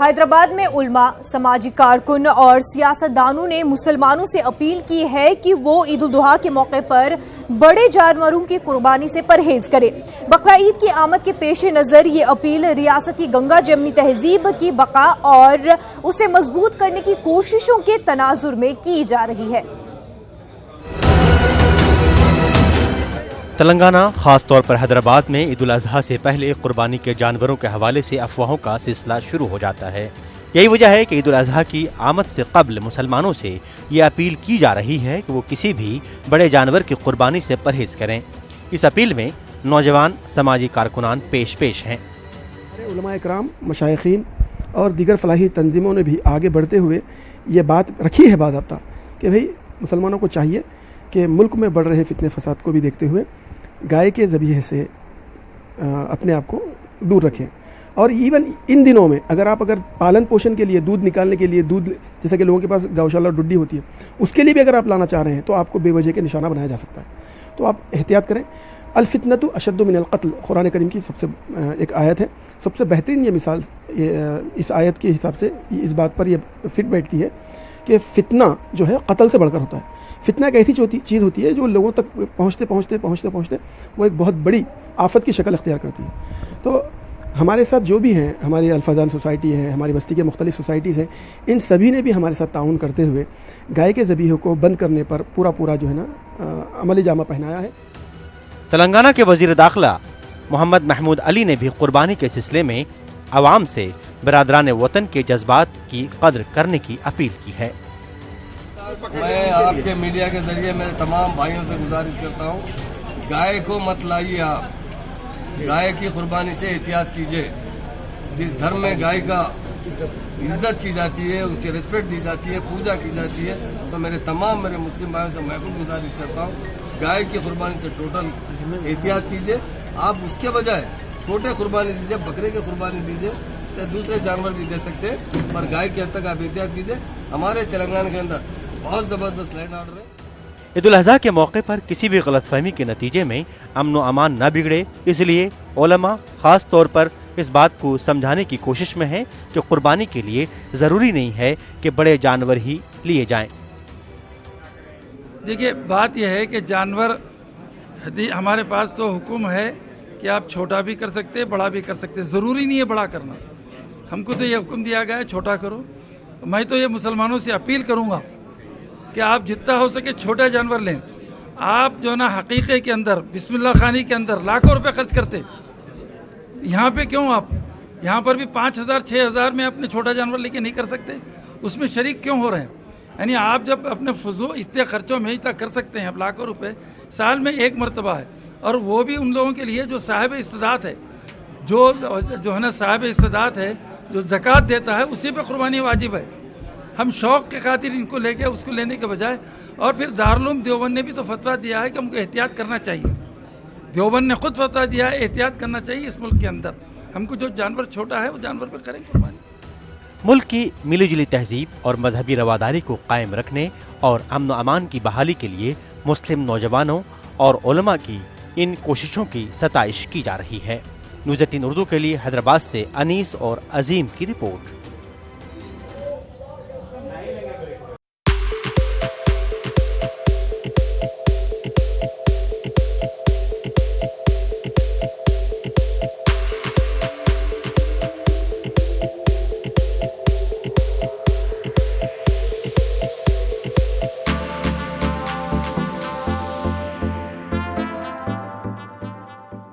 حیدرآباد میں علماء، سماجی کارکن اور سیاستدانوں نے مسلمانوں سے اپیل کی ہے کہ وہ عید الاضحیٰ کے موقع پر بڑے جانوروں کی قربانی سے پرہیز کریں۔ بقرعید کی آمد کے پیش نظر یہ اپیل ریاست کی گنگا جمنی تہذیب کی بقا اور اسے مضبوط کرنے کی کوششوں کے تناظر میں کی جا رہی ہے۔ تلنگانہ خاص طور پر حیدرآباد میں عید الاضحیٰ سے پہلے قربانی کے جانوروں کے حوالے سے افواہوں کا سلسلہ شروع ہو جاتا ہے۔ یہی وجہ ہے کہ عید الاضحیٰ کی آمد سے قبل مسلمانوں سے یہ اپیل کی جا رہی ہے کہ وہ کسی بھی بڑے جانور کی قربانی سے پرہیز کریں۔ اس اپیل میں نوجوان سماجی کارکنان پیش ہیں۔ علماء اکرام، مشائخین اور دیگر فلاحی تنظیموں نے بھی آگے بڑھتے ہوئے یہ بات رکھی ہے باضابطہ کہ بھئی مسلمانوں کو چاہیے کہ ملک میں بڑھ رہے فتنے فساد کو بھی دیکھتے ہوئے گائے کے ذبیحے سے اپنے آپ کو دور رکھیں۔ اور ایون ان دنوں میں اگر پالن پوشن کے لیے دودھ نکالنے کے لیے دودھ، جیسا کہ لوگوں کے پاس گوشالہ اور ڈڈی ہوتی ہے، اس کے لیے بھی اگر آپ لانا چاہ رہے ہیں تو آپ کو بے وجہ کے نشانہ بنایا جا سکتا ہے، تو آپ احتیاط کریں۔ الفتنۃ اشد من القتل قرآن کریم کی سب سے ایک آیت ہے، سب سے بہترین یہ مثال اس آیت کے حساب سے اس بات پر یہ فٹ بیٹھتی ہے کہ فتنہ جو ہے قتل سے بڑھ کر ہوتا ہے۔ فتنہ ایک ایسی چیز ہوتی ہے جو لوگوں تک پہنچتے وہ ایک بہت بڑی آفت کی شکل اختیار کرتی ہے۔ تو ہمارے ساتھ جو بھی ہیں، ہماری الفاظان سوسائٹی ہے، ہماری بستی کے مختلف سوسائٹیز ہیں، ان سبھی نے بھی ہمارے ساتھ تعاون کرتے ہوئے گائے کے ذبیحے کو بند کرنے پر پورا جو ہے نا عملی جامہ پہنایا ہے۔ تلنگانہ کے وزیر داخلہ محمد محمود علی نے بھی قربانی کے سلسلے میں عوام سے برادران وطن کے جذبات کی قدر کرنے کی اپیل کی ہے۔ میں آپ کے میڈیا کے ذریعے میرے تمام بھائیوں سے گزارش کرتا ہوں، گائے کو مت لائیے، آپ گائے کی قربانی سے احتیاط کیجیے۔ جس دھرم میں گائے کا عزت کی جاتی ہے، ان کی ریسپیکٹ دی جاتی ہے، پوجا کی جاتی ہے، تو میرے مسلم بھائیوں سے میں بھی گزارش کرتا ہوں گائے کی قربانی سے ٹوٹل احتیاط کیجیے۔ آپ اس کے بجائے چھوٹے قربانی دیجیے، بکرے کی قربانی دیجیے، دوسرے جانور بھی دے سکتے ہیں، پر گائے کی حد تک آپ احتیاط کیجیے۔ ہمارے تلنگانہ کے اندر بہت زبردست لینڈ آرڈر ہے۔ عید الاضحیٰ کے موقع پر کسی بھی غلط فہمی کے نتیجے میں امن و امان نہ بگڑے، اس لیے علماء خاص طور پر اس بات کو سمجھانے کی کوشش میں ہیں کہ قربانی کے لیے ضروری نہیں ہے کہ بڑے جانور ہی لیے جائیں۔ دیکھیے، بات یہ ہے کہ جانور ہمارے پاس تو حکم ہے کہ آپ چھوٹا بھی کر سکتے، بڑا بھی کر سکتے، ضروری نہیں ہے بڑا کرنا۔ ہم کو تو یہ حکم دیا گیا ہے چھوٹا کرو۔ میں تو یہ مسلمانوں سے اپیل کروں گا کہ آپ جتنا ہو سکے چھوٹا جانور لیں۔ آپ جو نا حقیقے کے اندر، بسم اللہ خانی کے اندر لاکھوں روپے خرچ کرتے، یہاں پہ کیوں آپ یہاں پر بھی 5,000 6,000 میں اپنے چھوٹا جانور لے کے نہیں کر سکتے؟ اس میں شریک کیوں ہو رہے ہیں؟ یعنی آپ جب اپنے فضول اتنے خرچوں میں اتنا کر سکتے ہیں، اب لاکھوں روپے سال میں ایک مرتبہ ہے، اور وہ بھی ان لوگوں کے لیے جو صاحب استطاعت ہے، جو ہے نا صاحب استطاعت ہے، جو زکوٰۃ دیتا ہے، اسی پہ قربانی واجب ہے۔ ہم شوق کے خاطر ان کو لے کے اس کو لینے کے بجائے، اور پھر دارالعلوم دیوبند نے بھی تو فتویٰ دیا ہے کہ ہم کو احتیاط کرنا چاہیے۔ دیوبند نے خود فتویٰ دیا ہے احتیاط کرنا چاہیے اس ملک کے اندر۔ ہم کو جو جانور چھوٹا ہے وہ جانور پہ کریں قربانی۔ ملک کی ملی جلی تہذیب اور مذہبی رواداری کو قائم رکھنے اور امن و امان کی بحالی کے لیے مسلم نوجوانوں اور علماء کی ان کوششوں کی ستائش کی جا رہی ہے۔ نیوز 18 اردو کے لیے حیدرآباد سے انیس اور عظیم کی رپورٹ۔